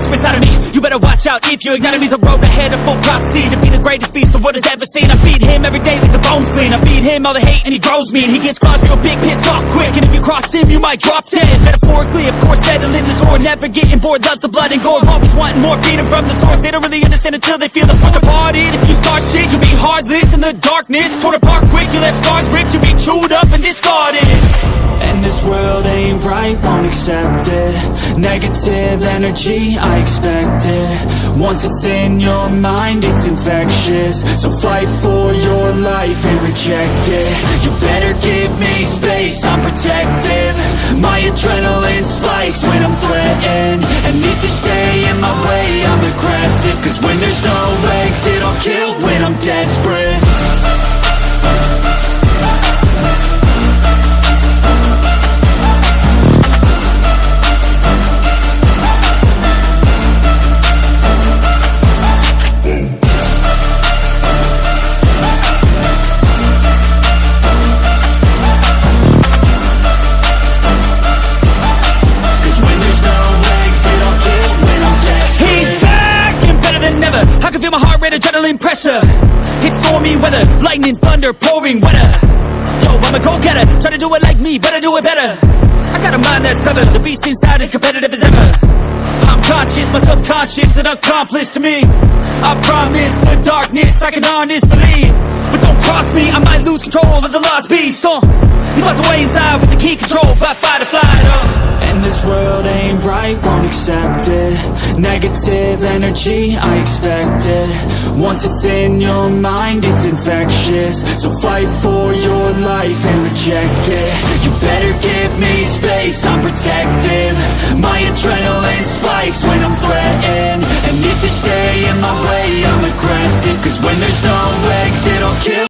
monster inside of me. You better watch out if you ignite me's a road ahead of full prophecy. To be the greatest beast the world has ever seen. I feed him every day like the bones clean. I feed him all the hate and he grows me. And he gets claws real big, pissed off quick. And if you cross him, you might drop dead. Metaphorically, of course, settling the score. Never getting bored, loves the blood and gore. Always wanting more, feeding from the source. They don't really understand until they feel the force departed. If you start shit, you'll be heartless in the darkness. Torn apart quick, you left scars ripped. You'll be chewed up and discarded. And this world ain't right, won't accept it. Negative energy, I expect it. Once it's in your mind, it's infectious. So fight for your life and reject it. You better give me space, I'm protective. My adrenaline spikes when I'm threatened. And if you stay in my way, I'm aggressive. Cause when there's no exit, I'll kill when I'm desperate. Adrenaline pressure, it's stormy weather, lightning, thunder, pouring weather. Yo, I'm a go-getter, try to do it like me, better do it better. I got a mind that's clever, the beast inside is competitive as ever. I'm conscious, my subconscious an accomplice to me. I promise the darkness I can honest believe. But don't cross me, I might lose control of the lost beast. He's locked away inside with the key control by fight or flight. And this world ain't right, won't accept it. Negative energy, I expect it. Once it's in your mind, it's infectious. So fight for your life and reject it. You better give me space, I'm protective. My adrenaline spikes when I'm threatened. And if you stay in my way, I'm aggressive. Cause when there's no